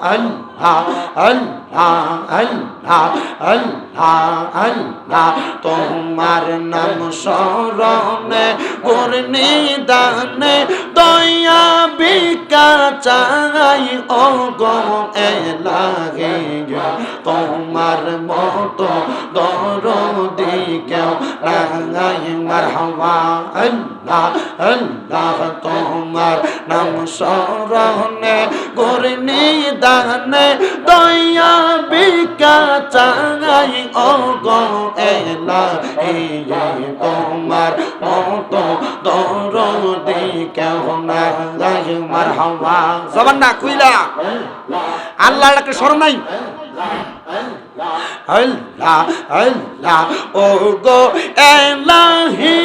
আল্লাহ আল্লাহ আল্লাহ আল্লাহ আল্লাহ তোমার নাম স্মরণে করনি দানে দয়া বিকা চাই ও গো এলাহি তোমার মতো দরদি কেউ নাই মারহাবা আল্লাহ আল্লাহ তোমার নাম স্মরণে করনি দানে দয়া বিকা চাই ও গো এলাহি তোমার মতো দরদি কেউ নাই মারহাবা জবান না খুইলা আল্লাহর একটা স্মরণ নাই আল্লাহ আল্লাহ ও গো এলাহি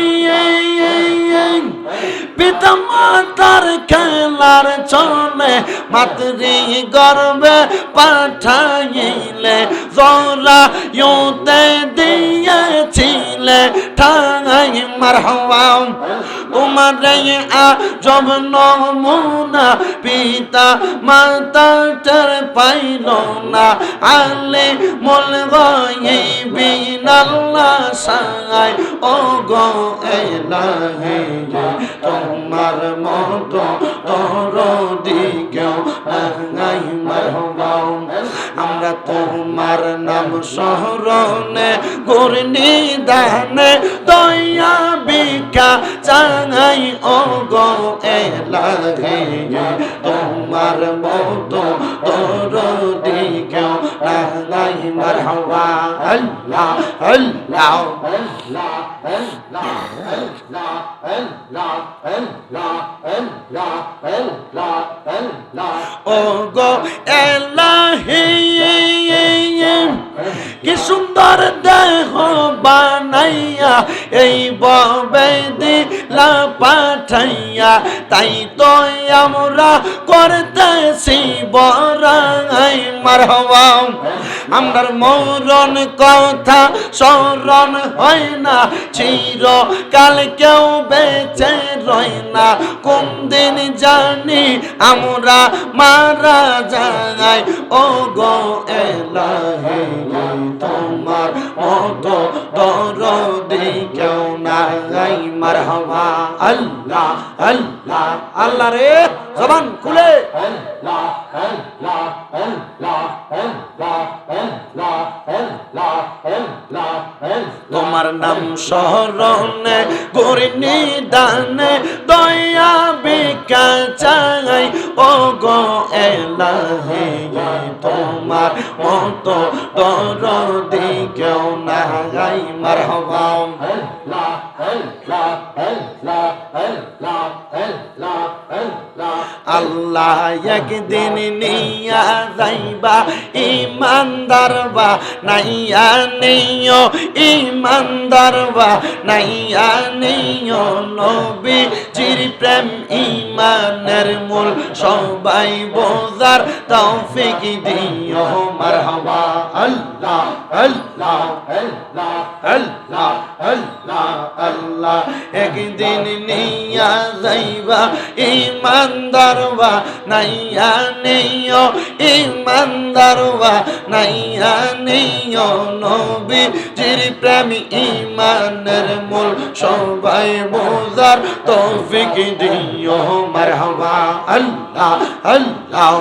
পিতা মাতার খেলার চলে মাতৃ গর্বে পাঠাইলে জরা ইউতে দিয়েছিলে ঠাই মারহাবা তোমার আজব নমুনা পিতা মাতা টের পাইল না আলে মোল গায়বিন আল্লাহ সাই ও গো এলাহি তোমার মতো দরদি কেউ নাই মারহাবা আমরা তোমার নাম স্মরণে করনি দানে দয়া বিকা চাই ও গো এলাহি তোমার মতো দরদি কেউ নাই মারহাবা আল্লাহ আল্লাহ আল্লাহ আল্লাহ আল্লাহ আল্লাহ আল্লাহ আল্লাহ আল্লাহ আল্লাহ ও গো এলাহি কি সুন্দর দেহ বানাইয়া এই ববে দিলা পাঠাইয়া তাই তো আমরা করতেছি বড়াই মারহাবা আমরার মরণ কথা স্মরণ হয় না চিরকাল কেউ বেঁচে রয় না কোন দিন জানি আমরা মারা যাই ও গো এলাহি তোমার মতো দরদি কেউ নাই মারহাবা আল্লাহ আল্লাহ আল্লাহ রে জবান খুলে আল্লাহ আল্লাহ আল্লাহ আল্লাহ আল্লাহ আল্লাহ আল্লাহ তোমার নাম স্মরণে করনি দানে দয়া বিকা চাই ও গো এলাহি তোমার মতো দরদি কেউ নাই মারহাবা আল্লাহ আল্লাহ আল্লাহ আল্লাহ আল্লাহ আল্লাহ আল্লাহ একদিন নিয়া যাইবা ইমানদার বা নাইয়া নিও ইমানদার বা নাইয়া নিও নবীজির প্রেম ইমানের মূল সবাই বোঝার তৌফিক দিও মারহাবা আল্লাহ আল্লাহ আল্লাহ আল্লাহ আল্লাহ আল্লাহ একদিন নিয়া যাইবা ইমানদার বা নাইয়া নিও ইমানদার বা নাইয়া নিও নবীজির প্রেম ইমানের মূল সবাই বোঝার তৌফিক দিও মারহাবা আল্লাহ আল্লাহ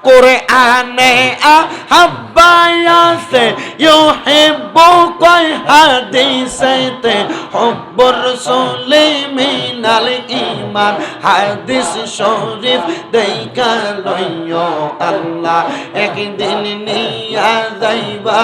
কোরআনে আহাব্বায়াতে ইউহিব্বুকা হাদিসেতে হুব্বুর রাসূলি মিনাল ঈমান হাদিস শরীফ দেইখা লইও আল্লাহ একদিন নিয়া যাইবা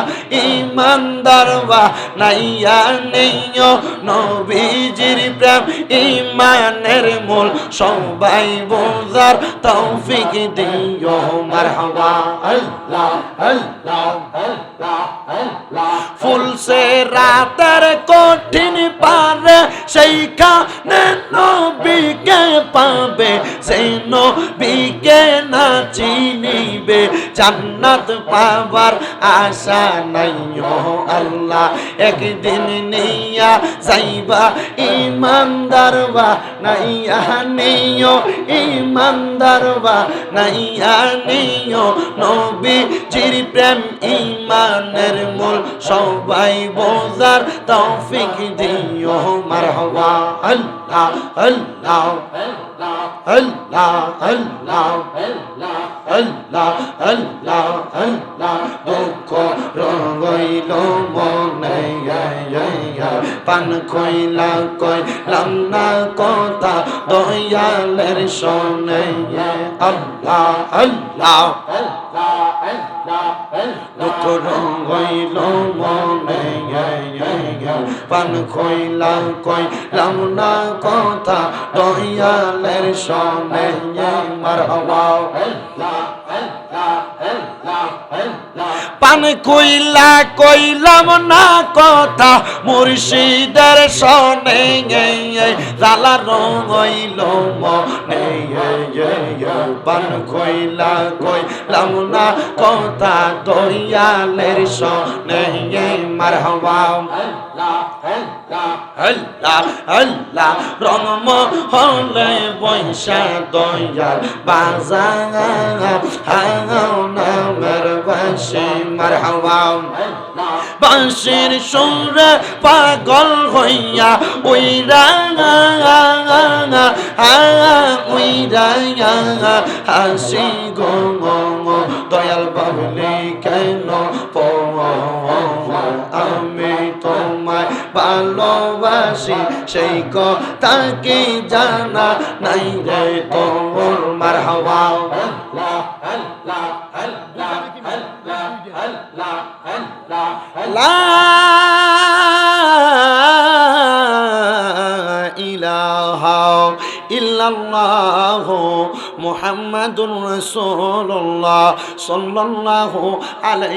ইমানদার বা নাইয়া নিও নবীজির প্রেম ইমানের মূল সবাই বোঝার তৌফিক দিও মারহাবা আল্লাহ আল্লাহ আল্লাহ আল্লাহ ফুলসে রাতের কঠিন পারে সেইখানে নবীকে পাবে সেই নবীকে না চিনিবে জান্নাত পাবার আশা নাই ও আল্লাহ একদিন নিয়া যাইবা ইমানদার বা নাইয়া নিও ইমানদার বা নাইয়া নিও নবীজির প্রেম ইমানের মূল সবাই বোঝার তৌফিক দিও মারহাবা আল্লাহ আল্লাহ আল্লাহ আল্লাহ আল্লাহ আল্লাহ আল্লাহ দুঃখ রইল মনে পান কইলা কইলাম না কথা দয়ালের শোনে আল্লাহ আল্লাহ দুঃখ রইল মনে পান কইলা কইলাম না কথা দয়ালের শোনে মারহাবা পান কইলা কইলাম না কথা মুর্শিদের শোনে জালা রইল মনে পান কইলা কইলাম না কথা দয়ালের শোনে মারহাবা আল্লাহ আল্লাহ রঙম হলে বৈশা দয়াল বাজার নামের বাঁশি মারহাবা বাঁশির সুরে পাগল হইয়া উইরা হাসি গো দয়াল বাবলি কেন আমি তোমায় ভালোবাসি সেই কথা কি জানা নাই রে তোর মারহাবা লা ইলাহা ইল্লাল্লাহু মুহাম্মাদুর রাসূলুল্লাহ সাল্লাল্লাহু আলাইহি